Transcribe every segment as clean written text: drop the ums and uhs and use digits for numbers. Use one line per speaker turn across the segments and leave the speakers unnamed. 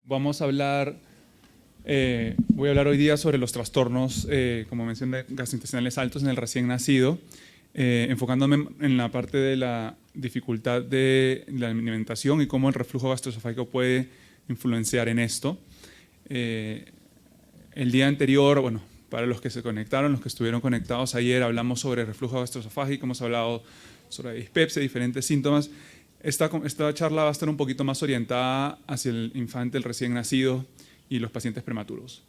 Voy a hablar hoy día sobre los trastornos, como mencioné, gastrointestinales altos en el recién nacido, enfocándome en la parte de la dificultad de la alimentación y cómo el reflujo gastroesofágico puede influenciar en esto. El día anterior, bueno, para los que se conectaron, los que estuvieron conectados ayer, hablamos sobre reflujo gastroesofágico, hemos hablado sobre dispepsia, diferentes síntomas. Esta charla va a estar un poquito más orientada hacia el infante, el recién nacido y los pacientes prematuros.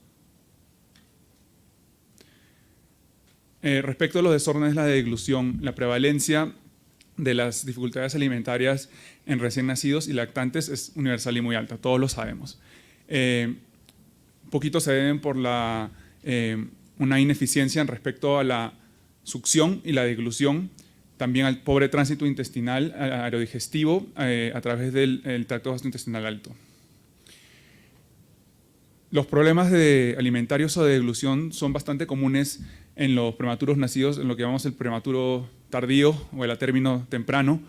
Respecto a los desórdenes de la deglución, la prevalencia de las dificultades alimentarias en recién nacidos y lactantes es universal y muy alta, todos lo sabemos. Poquito se deben por una ineficiencia en respecto a la succión y la deglución, también al pobre tránsito intestinal aerodigestivo a través del tracto gastrointestinal alto. Los problemas alimentarios o de deglución son bastante comunes en los prematuros nacidos, en lo que llamamos el prematuro tardío o el atérmino temprano,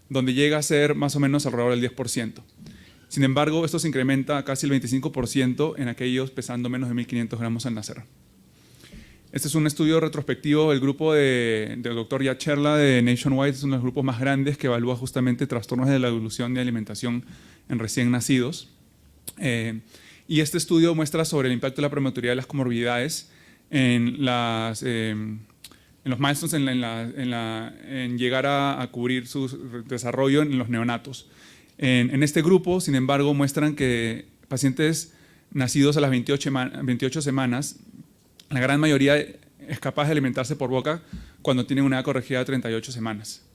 donde llega a ser más o menos alrededor del 10%. Sin embargo, esto se incrementa a casi el 25% en aquellos pesando menos de 1.500 gramos al nacer. Este es un estudio retrospectivo del grupo del Dr. Yacherla de Nationwide, es uno de los grupos más grandes que evalúa justamente trastornos de la deglución y alimentación en recién nacidos. Y este estudio muestra sobre el impacto de la prematuridad de las comorbilidades en los milestones, en llegar a cubrir su desarrollo en los neonatos. En este grupo, sin embargo, muestran que pacientes nacidos a las 28 semanas, la gran mayoría es capaz de alimentarse por boca cuando tienen una edad corregida de 38 semanas.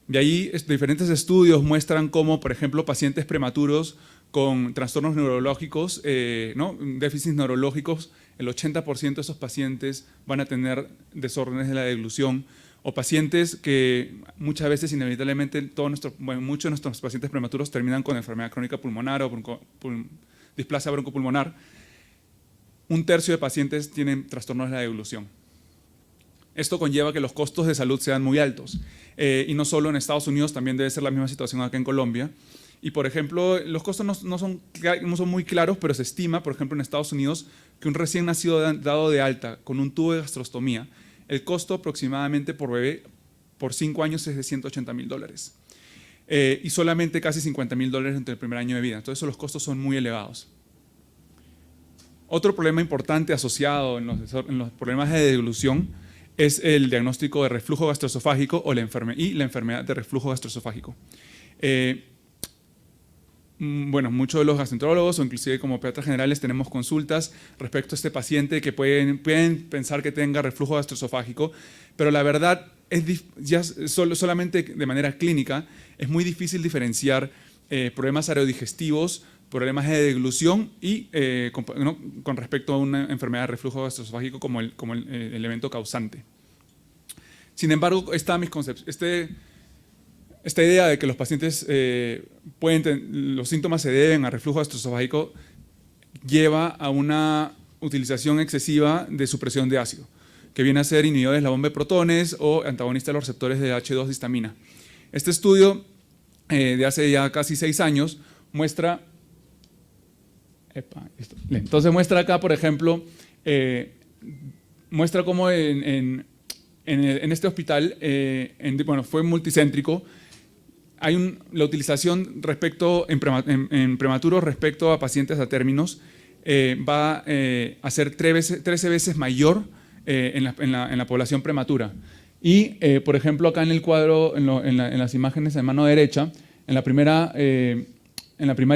De ahí, diferentes estudios muestran cómo, por ejemplo, pacientes prematuros con trastornos neurológicos, déficits neurológicos, el 80% de esos pacientes van a tener desórdenes de la deglución, o pacientes que muchas veces, inevitablemente, muchos de nuestros pacientes prematuros terminan con enfermedad crónica pulmonar o displasia broncopulmonar. Un tercio de pacientes tienen trastornos de la deglución. Esto conlleva que los costos de salud sean muy altos. Y no solo en Estados Unidos, también debe ser la misma situación acá en Colombia. Y, por ejemplo, los costos no son muy claros, pero se estima, por ejemplo, en Estados Unidos, que un recién nacido dado de alta con un tubo de gastrostomía, el costo aproximadamente por bebé por 5 años es de $180.000. Y solamente casi $50.000 entre el primer año de vida. Entonces, los costos son muy elevados. Otro problema importante asociado en los problemas de deglución es el diagnóstico de reflujo gastroesofágico y la enfermedad de reflujo gastroesofágico. Bueno, muchos de los gastroenterólogos o inclusive como pediatras generales tenemos consultas respecto a este paciente que pueden pensar que tenga reflujo gastroesofágico, pero la verdad es solamente de manera clínica es muy difícil diferenciar problemas aerodigestivos, problemas de deglución y con respecto a una enfermedad de reflujo gastroesofágico como el evento causante. Sin embargo, esta idea de que los pacientes los síntomas se deben a reflujo gastroesofágico lleva a una utilización excesiva de supresión de ácido, que viene a ser inhibidores de la bomba de protones o antagonistas de los receptores de H2-histamina. Este estudio de hace ya casi 6 años muestra. Entonces muestra acá, por ejemplo, muestra cómo en este hospital, fue multicéntrico, hay la utilización en prematuros respecto a pacientes a términos va a ser 13 veces mayor en la población prematura. Y, por ejemplo, acá en el cuadro, en las imágenes de mano derecha, en la primera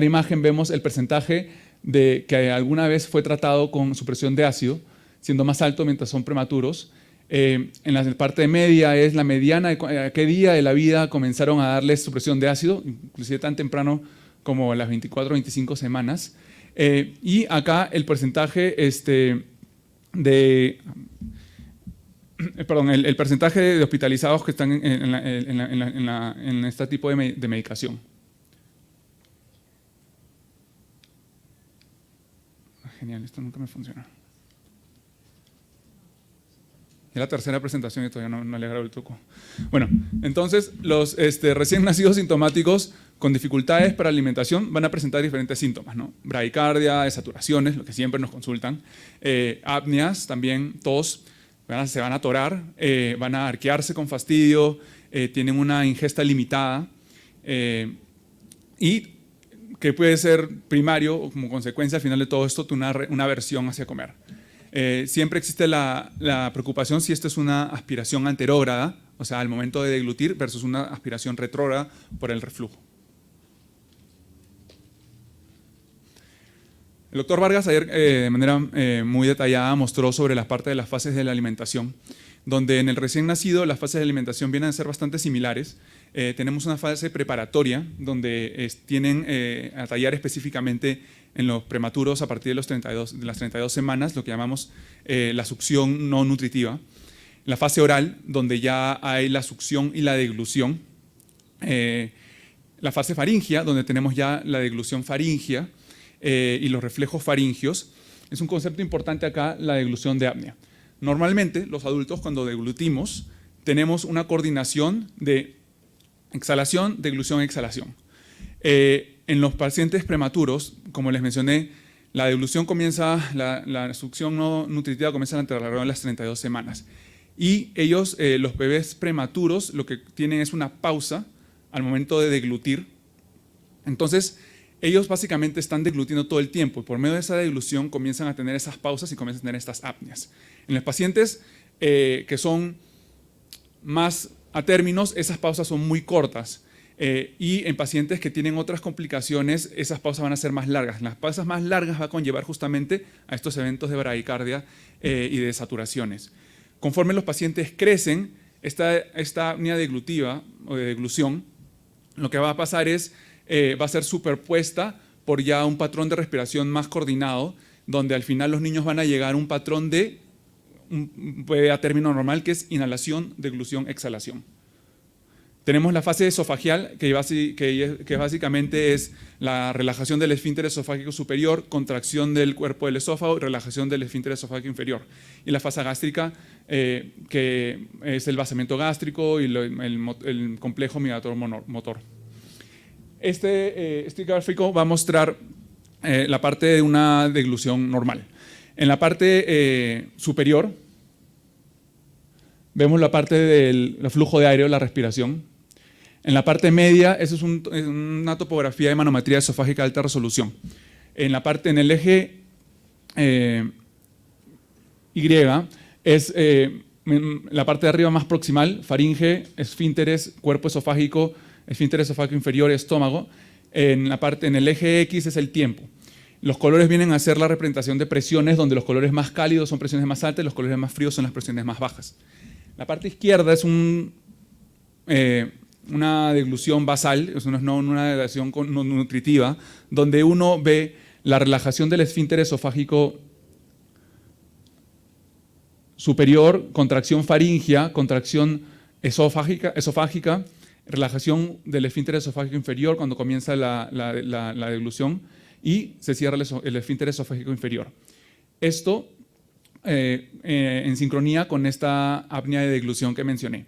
imagen vemos el porcentaje de que alguna vez fue tratado con supresión de ácido, siendo más alto mientras son prematuros. En la parte media es la mediana de a qué día de la vida comenzaron a darles supresión de ácido, inclusive tan temprano como a las 24 o 25 semanas. Y acá el porcentaje el porcentaje de hospitalizados que están en este tipo de medicación. Genial, esto nunca me funciona. Es la tercera presentación y todavía no le agarro el truco. Bueno, entonces los recién nacidos sintomáticos con dificultades para alimentación van a presentar diferentes síntomas, ¿no? Bradicardia, desaturaciones, lo que siempre nos consultan, apneas, también tos, se van a atorar, van a arquearse con fastidio, tienen una ingesta limitada y que puede ser primario o como consecuencia al final de todo esto una aversión hacia comer. Siempre existe la preocupación si esto es una aspiración anterógrada, o sea, al momento de deglutir, versus una aspiración retrógrada por el reflujo. El doctor Vargas ayer de manera muy detallada mostró sobre la parte de las fases de la alimentación, donde en el recién nacido las fases de alimentación vienen a ser bastante similares. Tenemos una fase preparatoria, donde tienen a tallar específicamente en los prematuros a partir de las 32 semanas, lo que llamamos la succión no nutritiva. La fase oral, donde ya hay la succión y la deglución. La fase faríngea, donde tenemos ya la deglución faríngea y los reflejos faringios. Es un concepto importante acá, la deglución de apnea. Normalmente, los adultos cuando deglutimos tenemos una coordinación de exhalación, deglución, exhalación. En los pacientes prematuros, como les mencioné, la deglución comienza, la succión no nutritiva comienza alrededor de las 32 semanas. Y ellos, los bebés prematuros, lo que tienen es una pausa al momento de deglutir. Entonces, ellos básicamente están deglutiendo todo el tiempo y por medio de esa deglución comienzan a tener esas pausas y comienzan a tener estas apneas. En los pacientes que son más a términos, esas pausas son muy cortas. Y en pacientes que tienen otras complicaciones, esas pausas van a ser más largas. Las pausas más largas va a conllevar justamente a estos eventos de bradicardia y de saturaciones. Conforme los pacientes crecen, esta apnea deglutiva o de deglución, lo que va a pasar es, va a ser superpuesta por ya un patrón de respiración más coordinado, donde al final los niños van a llegar a un patrón a término normal, que es inhalación, deglución, exhalación. Tenemos la fase esofagial, que básicamente es la relajación del esfínter esofágico superior, contracción del cuerpo del esófago y relajación del esfínter esofágico inferior. Y la fase gástrica, que es el vaciamiento gástrico y el complejo migratorio motor. Este gráfico va a mostrar la parte de una deglución normal. En la parte superior vemos la parte del flujo de aire o la respiración. En la parte media, eso es una topografía de manometría esofágica de alta resolución. En el eje Y es la parte de arriba más proximal, faringe, esfínteres, cuerpo esofágico, esfínter esofágico inferior, estómago. En el eje X es el tiempo. Los colores vienen a ser la representación de presiones, donde los colores más cálidos son presiones más altas y los colores más fríos son las presiones más bajas. La parte izquierda es una deglución basal, es una deglución nutritiva, donde uno ve la relajación del esfínter esofágico superior, contracción faríngea, contracción esofágica, relajación del esfínter esofágico inferior cuando comienza la deglución y se cierra el esfínter esofágico inferior. Esto en sincronía con esta apnea de deglución que mencioné.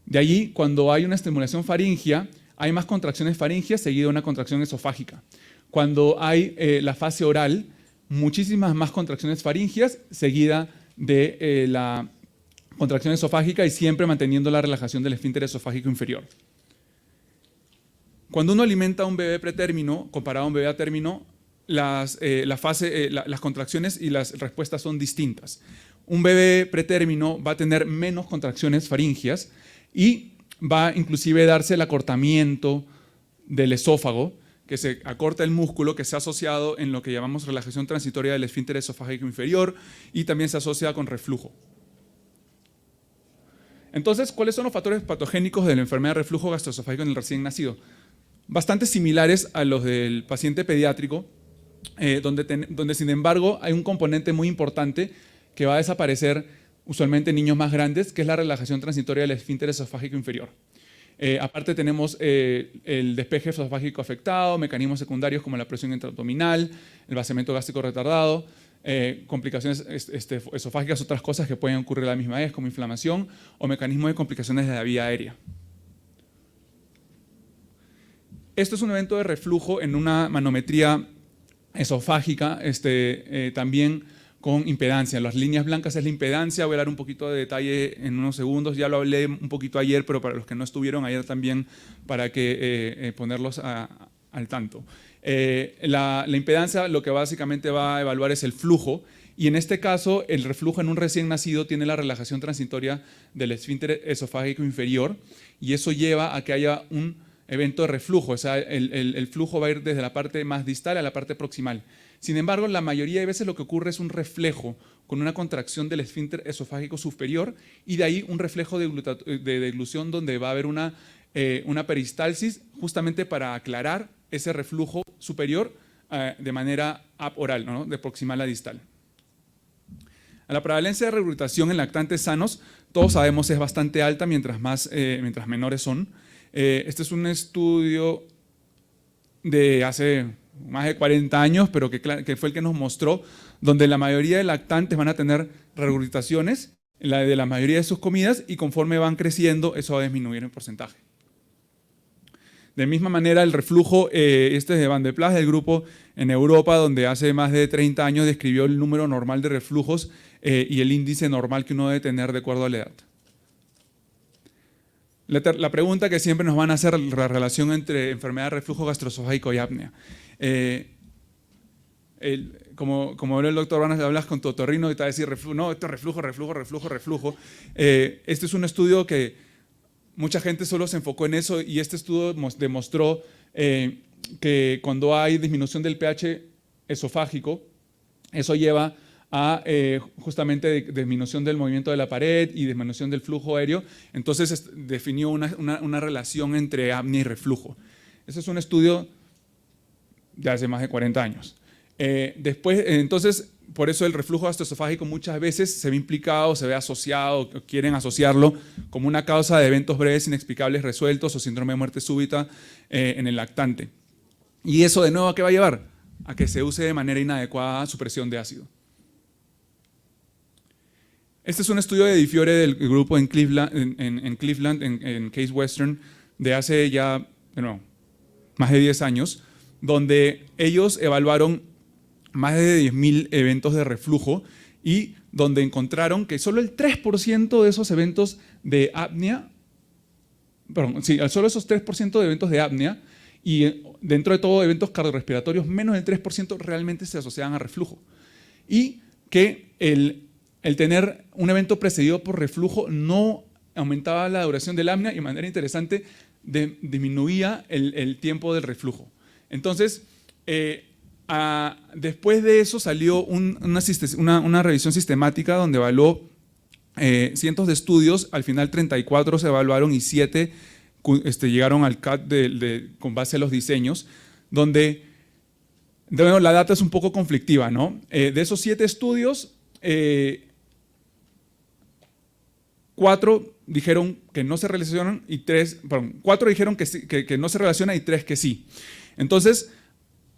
De allí, cuando hay una estimulación faríngea, hay más contracciones faringias seguida de una contracción esofágica. Cuando hay la fase oral, muchísimas más contracciones faringias seguida de la contracción esofágica y siempre manteniendo la relajación del esfínter esofágico inferior. Cuando uno alimenta a un bebé pretérmino comparado a un bebé a término, las contracciones y las respuestas son distintas. Un bebé pretérmino va a tener menos contracciones faringias y va inclusive a darse el acortamiento del esófago, que se acorta el músculo que se ha asociado en lo que llamamos relajación transitoria del esfínter esofágico inferior y también se asocia con reflujo. Entonces, ¿cuáles son los factores patogénicos de la enfermedad de reflujo gastroesofágico en el recién nacido? Bastante similares a los del paciente pediátrico, donde sin embargo hay un componente muy importante que va a desaparecer usualmente en niños más grandes, que es la relajación transitoria del esfínter esofágico inferior. Aparte tenemos el despeje esofágico afectado, mecanismos secundarios como la presión intraabdominal, el vaciamiento gástrico retardado, complicaciones esofágicas, otras cosas que pueden ocurrir a la misma vez, como inflamación o mecanismos de complicaciones de la vía aérea. Esto es un evento de reflujo en una manometría esofágica, también con impedancia. Las líneas blancas es la impedancia, voy a dar un poquito de detalle en unos segundos, ya lo hablé un poquito ayer, pero para los que no estuvieron ayer también, para que ponerlos al tanto. La impedancia lo que básicamente va a evaluar es el flujo, y en este caso el reflujo en un recién nacido tiene la relajación transitoria del esfínter esofágico inferior, y eso lleva a que haya un evento de reflujo, o sea, el flujo va a ir desde la parte más distal a la parte proximal. Sin embargo, la mayoría de veces lo que ocurre es un reflejo con una contracción del esfínter esofágico superior y de ahí un reflejo de deglución donde va a haber una peristalsis justamente para aclarar ese reflujo superior de manera aboral, ¿no? De proximal a distal. La prevalencia de regurgitación en lactantes sanos, todos sabemos es bastante alta mientras menores son. Este es un estudio de hace más de 40 años, pero que fue el que nos mostró, donde la mayoría de lactantes van a tener regurgitaciones de la mayoría de sus comidas y conforme van creciendo eso va a disminuir en porcentaje. De misma manera el reflujo, este es de Van de Plas, del grupo en Europa, donde hace más de 30 años describió el número normal de reflujos y el índice normal que uno debe tener de acuerdo a la edad. La pregunta que siempre nos van a hacer, la relación entre enfermedad de reflujo gastroesofágico y apnea. Como el doctor Vanas, hablas con tu otorrino y te va a decir, no, esto es reflujo. Este es un estudio que mucha gente solo se enfocó en eso y este estudio demostró que cuando hay disminución del pH esofágico, eso lleva a justamente disminución del movimiento de la pared y disminución del flujo aéreo. Entonces definió una relación entre apnea y reflujo. Ese es un estudio de hace más de 40 años. Entonces, por eso el reflujo gastroesofágico muchas veces se ve implicado, se ve asociado, o quieren asociarlo como una causa de eventos breves inexplicables resueltos o síndrome de muerte súbita en el lactante. Y eso de nuevo ¿a qué va a llevar? A que se use de manera inadecuada supresión de ácido. Este es un estudio de Di Fiore del grupo en Cleveland, en Case Western, de hace ya, más de 10 años, donde ellos evaluaron más de 10.000 eventos de reflujo y donde encontraron que solo el 3% de esos eventos de apnea, solo esos 3% de eventos de apnea y dentro de todo eventos cardiorrespiratorios, menos del 3% realmente se asociaban a reflujo. Y que el tener un evento precedido por reflujo no aumentaba la duración del apnea y de manera interesante disminuía el tiempo del reflujo. Entonces, después de eso salió una revisión sistemática donde evaluó cientos de estudios, al final 34 se evaluaron y 7 llegaron al CAT con base a los diseños, donde la data es un poco conflictiva, ¿no? De esos 7 estudios, 4 dijeron que no se relacionan y 4 dijeron que no se relacionan y 3 que sí. Entonces,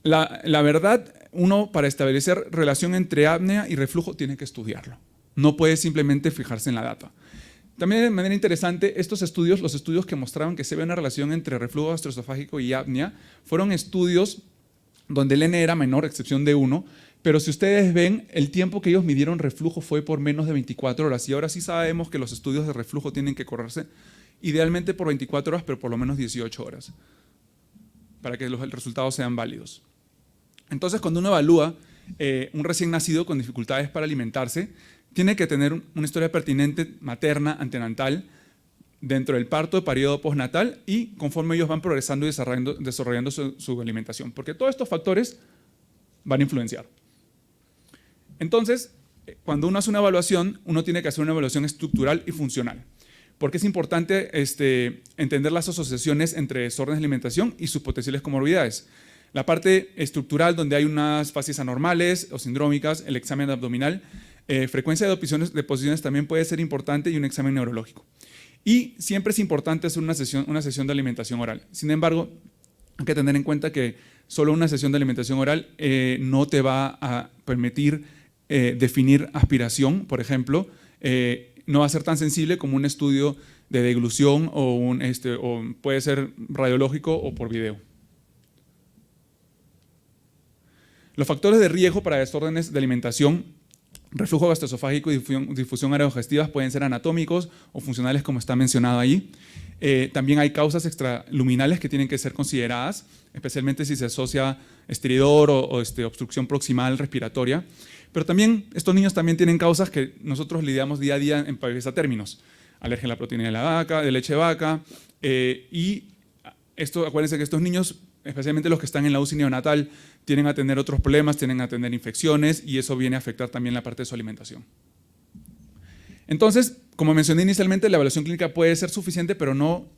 la verdad, uno para establecer relación entre apnea y reflujo tiene que estudiarlo. No puede simplemente fijarse en la data. También de manera interesante, los estudios que mostraban que se ve una relación entre reflujo gastroesofágico y apnea, fueron estudios donde el N era menor, excepción de 1, pero si ustedes ven, el tiempo que ellos midieron reflujo fue por menos de 24 horas. Y ahora sí sabemos que los estudios de reflujo tienen que correrse idealmente por 24 horas, pero por lo menos 18 horas, para que los resultados sean válidos. Entonces, cuando uno evalúa un recién nacido con dificultades para alimentarse, tiene que tener una historia pertinente materna, antenatal, dentro del parto, de periodo postnatal y conforme ellos van progresando y desarrollando su alimentación, porque todos estos factores van a influenciar. Entonces, cuando uno hace una evaluación, uno tiene que hacer una evaluación estructural y funcional, porque es importante entender las asociaciones entre desórdenes de alimentación y sus potenciales comorbidades. La parte estructural, donde hay unas fases anormales o sindrómicas, el examen abdominal, frecuencia de deposiciones también puede ser importante y un examen neurológico. Y siempre es importante hacer una sesión de alimentación oral. Sin embargo, hay que tener en cuenta que solo una sesión de alimentación oral no te va a permitir definir aspiración, por ejemplo, no va a ser tan sensible como un estudio de deglución o puede ser radiológico o por video. Los factores de riesgo para desórdenes de alimentación, reflujo gastroesofágico y difusión aerogestivas pueden ser anatómicos o funcionales, como está mencionado ahí. También hay causas extraluminales que tienen que ser consideradas, especialmente si se asocia estridor o obstrucción proximal respiratoria. Pero también estos niños también tienen causas que nosotros lidiamos día a día en países a términos. Alergia a la proteína de la vaca, de leche de vaca. Y acuérdense que estos niños, especialmente los que están en la UCI neonatal, tienen a tener otros problemas, tienen a tener infecciones y eso viene a afectar también la parte de su alimentación. Entonces, como mencioné inicialmente, la evaluación clínica puede ser suficiente, pero no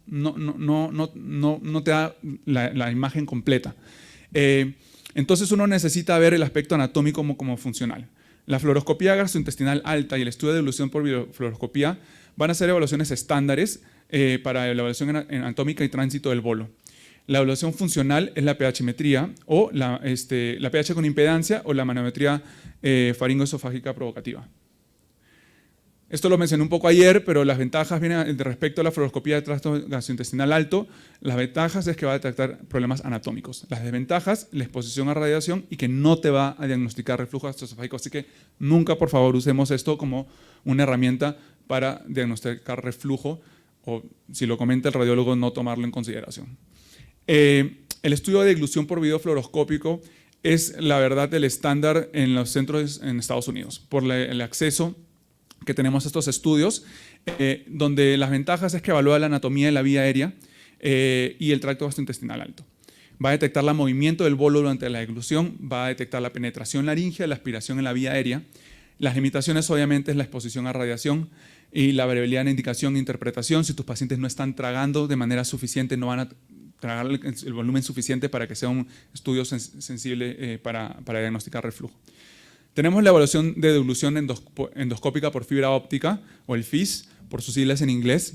te da la imagen completa. Entonces uno necesita ver el aspecto anatómico como funcional. La fluoroscopía gastrointestinal alta y el estudio de evolución por fluoroscopía van a ser evaluaciones estándares para la evaluación anatómica y tránsito del bolo. La evaluación funcional es la pHmetría o la pH con impedancia o la manometría faringoesofágica provocativa. Esto lo mencioné un poco ayer, pero las ventajas vienen respecto a la fluoroscopía de tracto gastrointestinal alto. Las ventajas es que va a detectar problemas anatómicos. Las desventajas, la exposición a radiación y que no te va a diagnosticar reflujo gastroesofágico. Así que nunca, por favor, usemos esto como una herramienta para diagnosticar reflujo o, si lo comenta el radiólogo, no tomarlo en consideración. El estudio de deglución por video fluoroscópico es, la verdad, el estándar en los centros en Estados Unidos por el acceso que tenemos a estos estudios, donde las ventajas es que evalúa la anatomía de la vía aérea y el tracto gastrointestinal alto. Va a detectar el movimiento del bolo durante la deglución, va a detectar la penetración laríngea, la aspiración en la vía aérea. Las limitaciones, obviamente, es la exposición a radiación y la variabilidad en indicación e interpretación. Si tus pacientes no están tragando de manera suficiente, no van a tragar el volumen suficiente para que sea un estudio sensible para diagnosticar reflujo. Tenemos la evaluación de deglución endoscópica por fibra óptica, o el FIS, por sus siglas en inglés,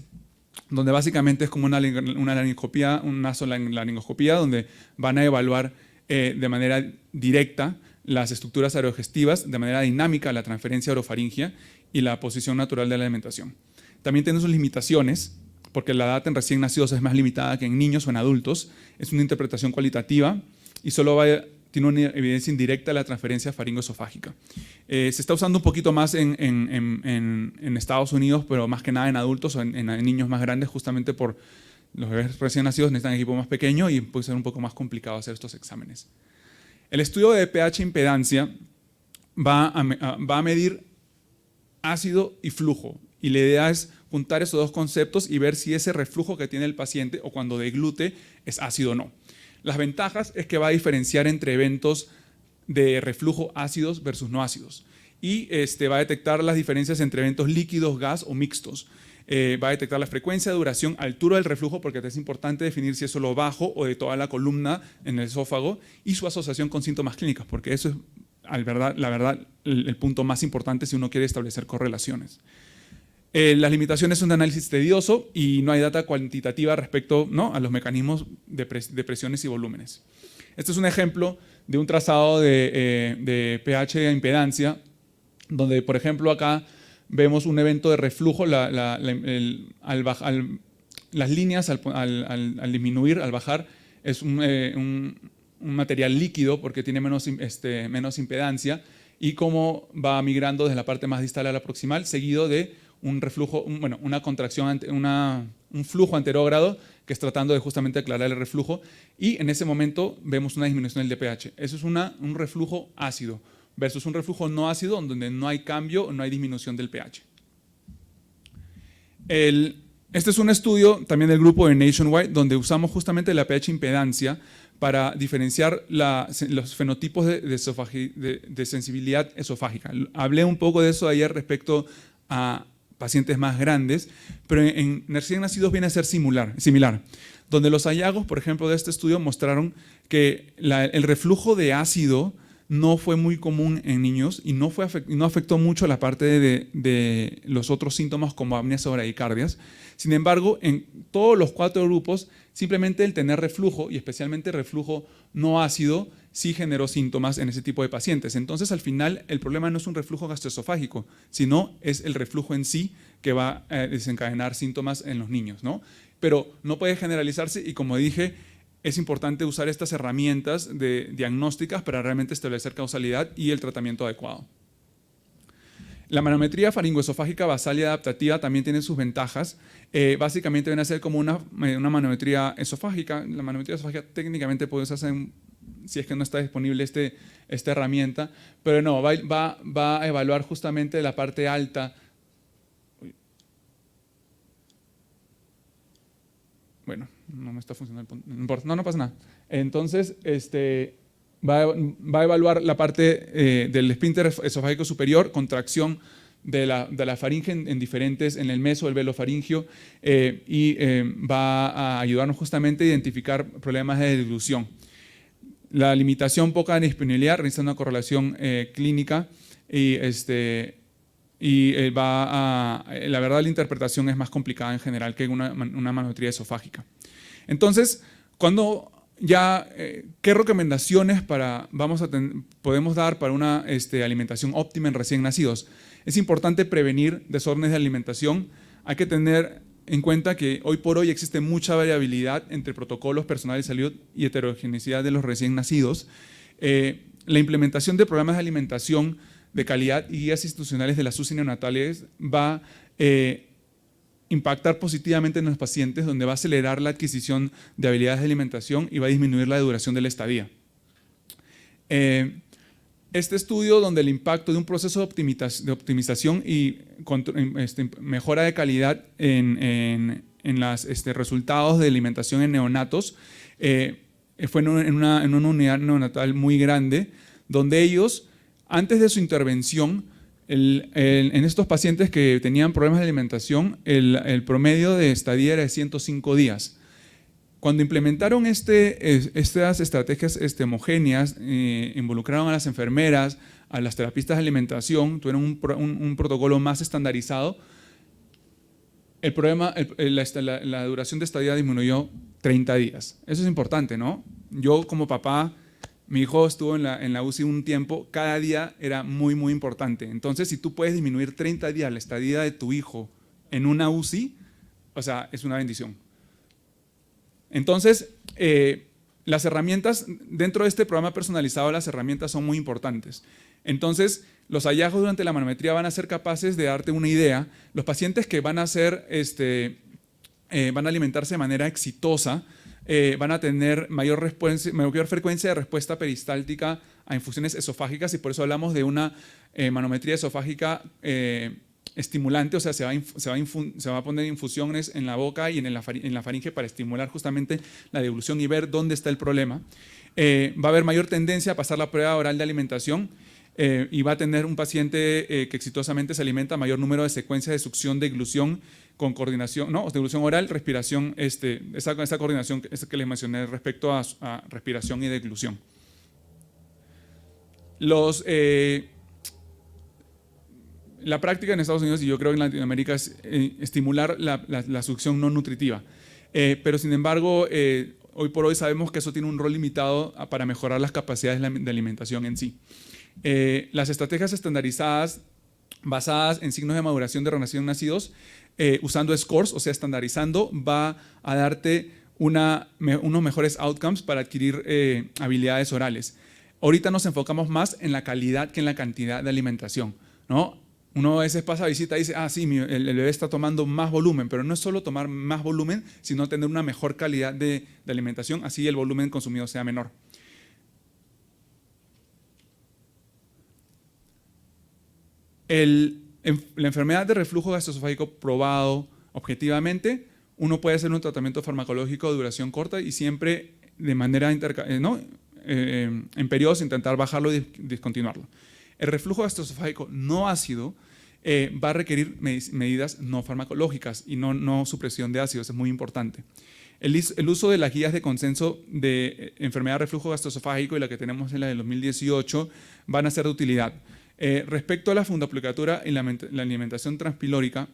donde básicamente es como una laringoscopía, una nasolaringoscopía, donde van a evaluar de manera directa las estructuras aerogestivas, de manera dinámica la transferencia orofaringia y la posición natural de la alimentación. También tiene sus limitaciones, porque la data en recién nacidos es más limitada que en niños o en adultos. Es una interpretación cualitativa y solo tiene una evidencia indirecta de la transferencia faringoesofágica. Se está usando un poquito más en Estados Unidos, pero más que nada en adultos o en niños más grandes, justamente por los bebés recién nacidos necesitan equipo más pequeño y puede ser un poco más complicado hacer estos exámenes. El estudio de pH impedancia va a medir ácido y flujo, y la idea es juntar esos dos conceptos y ver si ese reflujo que tiene el paciente o cuando deglute es ácido o no. Las ventajas es que va a diferenciar entre eventos de reflujo ácidos versus no ácidos y va a detectar las diferencias entre eventos líquidos, gas o mixtos. Va a detectar la frecuencia, duración, altura del reflujo, porque es importante definir si es solo bajo o de toda la columna en el esófago, y su asociación con síntomas clínicos, porque eso es la verdad el punto más importante si uno quiere establecer correlaciones. Las limitaciones son de análisis tedioso y no hay data cuantitativa respecto a los mecanismos de presiones y volúmenes. Este es un ejemplo de un trazado de pH a impedancia, donde, por ejemplo, acá vemos un evento de reflujo, las líneas al disminuir, al bajar, es un material líquido porque tiene menos impedancia, y cómo va migrando desde la parte más distal a la proximal, seguido de un reflujo, una contracción, un flujo anterógrado que es tratando de justamente aclarar el reflujo, y en ese momento vemos una disminución del pH. Eso es un reflujo ácido versus un reflujo no ácido donde no hay cambio o no hay disminución del pH. Este es un estudio también del grupo de Nationwide donde usamos justamente la pH impedancia para diferenciar los fenotipos de sensibilidad esofágica. Hablé un poco de eso ayer respecto a pacientes más grandes, pero en recién nacidos viene a ser similar, donde los hallazgos, por ejemplo, de este estudio mostraron que el reflujo de ácido no fue muy común en niños y no afectó mucho la parte de los otros síntomas como apneas o bradicardias. Sin embargo, en todos los 4 grupos, simplemente el tener reflujo, y especialmente reflujo no ácido, sí generó síntomas en ese tipo de pacientes. Entonces, al final, el problema no es un reflujo gastroesofágico, sino es el reflujo en sí que va a desencadenar síntomas en los niños, ¿no? Pero no puede generalizarse y, como dije, es importante usar estas herramientas diagnósticas para realmente establecer causalidad y el tratamiento adecuado. La manometría faringoesofágica basal y adaptativa también tiene sus ventajas. Básicamente viene a ser como una manometría esofágica. La manometría esofágica técnicamente puede usarse si es que no está disponible esta herramienta, pero no, va a evaluar justamente la parte alta. Bueno, no me está funcionando, no importa, no pasa nada. Entonces, va a evaluar la parte del esfínter esofágico superior, contracción de la faringe en el meso, el velo faringio, y va a ayudarnos justamente a identificar problemas de deglución. La limitación poca de disponibilidad realiza una correlación clínica y la verdad la interpretación es más complicada en general que una manometría esofágica. Entonces, ¿qué recomendaciones podemos dar para una alimentación óptima en recién nacidos? Es importante prevenir desórdenes de alimentación. Hay que tener en cuenta que hoy por hoy existe mucha variabilidad entre protocolos personales de salud y heterogeneidad de los recién nacidos. La implementación de programas de alimentación de calidad y guías institucionales de las UCI neonatales va a impactar positivamente en los pacientes, donde va a acelerar la adquisición de habilidades de alimentación y va a disminuir la duración de la estadía. Este estudio, donde el impacto de un proceso de optimización y mejora de calidad en los resultados de alimentación en neonatos, fue en una unidad neonatal muy grande, donde ellos, antes de su intervención, en estos pacientes que tenían problemas de alimentación, el promedio de estadía era de 105 días. Cuando implementaron estas estrategias homogéneas, involucraron a las enfermeras, a las terapistas de alimentación, tuvieron un protocolo más estandarizado, la duración de estadía disminuyó 30 días. Eso es importante, ¿no? Yo como papá, mi hijo estuvo en la UCI un tiempo, cada día era muy, muy importante. Entonces, si tú puedes disminuir 30 días la estadía de tu hijo en una UCI, o sea, es una bendición. Entonces, las herramientas, dentro de este programa personalizado, las herramientas son muy importantes. Entonces, los hallazgos durante la manometría van a ser capaces de darte una idea. Los pacientes que van a alimentarse de manera exitosa, van a tener mayor frecuencia de respuesta peristáltica a infusiones esofágicas, y por eso hablamos de una manometría esofágica estimulante, o sea, se va a poner infusiones en la boca y en la faringe para estimular justamente la deglución y ver dónde está el problema. Va a haber mayor tendencia a pasar la prueba oral de alimentación y va a tener un paciente que exitosamente se alimenta mayor número de secuencias de succión, deglución con coordinación, ¿no? Deglución oral, respiración, esa coordinación que les mencioné respecto a respiración y deglución. La práctica en Estados Unidos y yo creo que en Latinoamérica es estimular la succión no nutritiva. Pero sin embargo, hoy por hoy sabemos que eso tiene un rol limitado para mejorar las capacidades de alimentación en sí. Las estrategias estandarizadas basadas en signos de maduración de recién nacidos, usando scores, o sea, estandarizando, va a darte unos mejores outcomes para adquirir habilidades orales. Ahorita nos enfocamos más en la calidad que en la cantidad de alimentación, ¿no? Uno a veces pasa visita y dice, sí, el bebé está tomando más volumen, pero no es solo tomar más volumen, sino tener una mejor calidad de alimentación, así el volumen consumido sea menor. La enfermedad de reflujo gastroesofágico probado objetivamente, uno puede hacer un tratamiento farmacológico de duración corta y siempre de manera en periodos intentar bajarlo y discontinuarlo. El reflujo gastroesofágico no ácido va a requerir medidas no farmacológicas y no supresión de ácidos, es muy importante. El uso de las guías de consenso de enfermedad de reflujo gastroesofágico y la que tenemos en la del 2018 van a ser de utilidad. Respecto a la fundoplicatura y la alimentación transpilórica,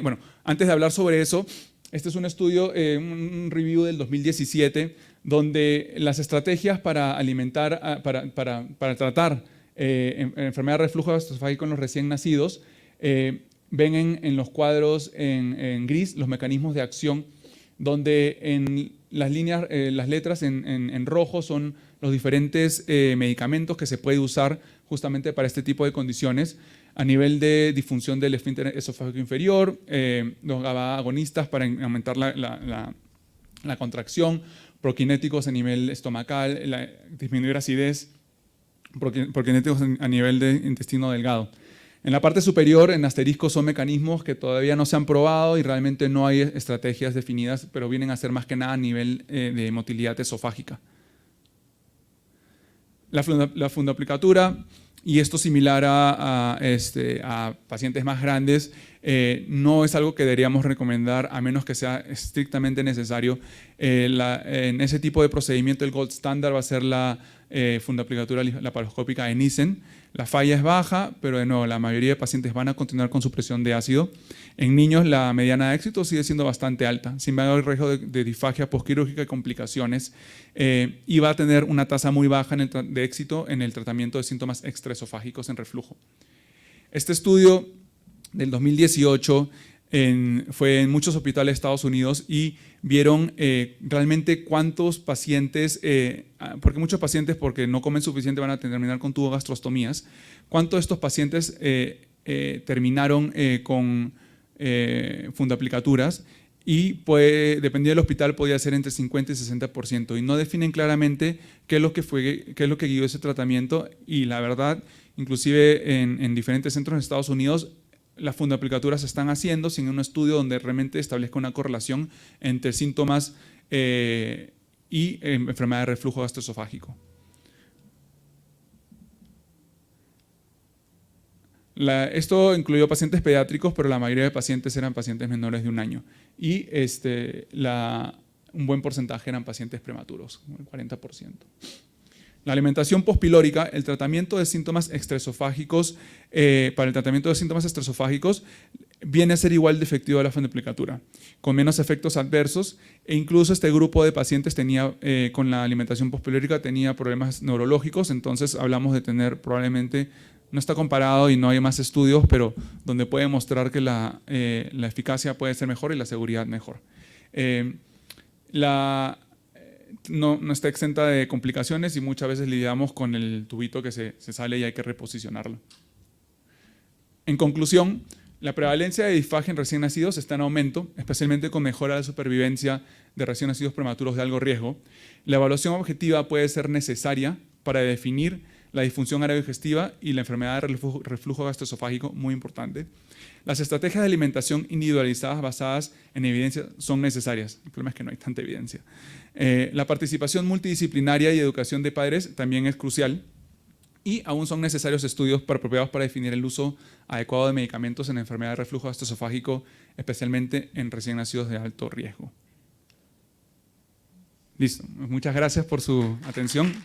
bueno, antes de hablar sobre eso, este es un estudio, un review del 2017, donde las estrategias para alimentar, para tratar enfermedad de reflujo gastroesofágico en los recién nacidos, ven en los cuadros en gris los mecanismos de acción, donde en las líneas, las letras en rojo son los diferentes medicamentos que se puede usar justamente para este tipo de condiciones, a nivel de disfunción del esfínter esofágico inferior, los GABA agonistas para aumentar la contracción, prokinéticos a nivel estomacal, disminuir acidez, prokinéticos a nivel de intestino delgado. En la parte superior, en asterisco, son mecanismos que todavía no se han probado y realmente no hay estrategias definidas, pero vienen a ser más que nada a nivel de motilidad esofágica. La fundoplicatura, y esto similar a pacientes más grandes, no es algo que deberíamos recomendar a menos que sea estrictamente necesario. En ese tipo de procedimiento el gold standard va a ser la fundoplicatura laparoscópica de Nissen. La falla es baja, pero de nuevo la mayoría de pacientes van a continuar con supresión de ácido. En niños la mediana de éxito sigue siendo bastante alta, sin embargo el riesgo de disfagia posquirúrgica y complicaciones, y va a tener una tasa muy baja de éxito en el tratamiento de síntomas extraesofágicos en reflujo. Este estudio del 2018 fue en muchos hospitales de Estados Unidos y vieron realmente cuántos pacientes, porque muchos pacientes porque no comen suficiente van a terminar con tubogastrostomías, cuántos de estos pacientes terminaron con fundaplicaturas, y dependiendo del hospital podía ser entre 50 y 60%, y no definen claramente qué es lo que guió ese tratamiento, y la verdad, inclusive en diferentes centros de Estados Unidos, las fundaplicaturas se están haciendo sin un estudio donde realmente establezca una correlación entre síntomas y enfermedad de reflujo gastroesofágico. Esto incluyó pacientes pediátricos, pero la mayoría de pacientes eran pacientes menores de 1 año. Y un buen porcentaje eran pacientes prematuros, el 40%. La alimentación pospilórica, el tratamiento de síntomas extraesofágicos, para el tratamiento de síntomas extraesofágicos viene a ser igual de efectivo a la fundoplicatura, con menos efectos adversos, e incluso este grupo de pacientes con la alimentación pospilórica tenía problemas neurológicos, entonces hablamos de tener probablemente, no está comparado y no hay más estudios, pero donde puede mostrar que la eficacia puede ser mejor y la seguridad mejor. No está exenta de complicaciones y muchas veces lidiamos con el tubito que se sale y hay que reposicionarlo. En conclusión, la prevalencia de disfagia en recién nacidos está en aumento, especialmente con mejora de supervivencia de recién nacidos prematuros de alto riesgo. La evaluación objetiva puede ser necesaria para definir la disfunción aerodigestiva y la enfermedad de reflujo gastroesofágico, muy importante. Las estrategias de alimentación individualizadas basadas en evidencia son necesarias. El problema es que no hay tanta evidencia. La participación multidisciplinaria y educación de padres también es crucial, y aún son necesarios estudios apropiados para definir el uso adecuado de medicamentos en enfermedad de reflujo gastroesofágico, especialmente en recién nacidos de alto riesgo. Listo. Muchas gracias por su atención.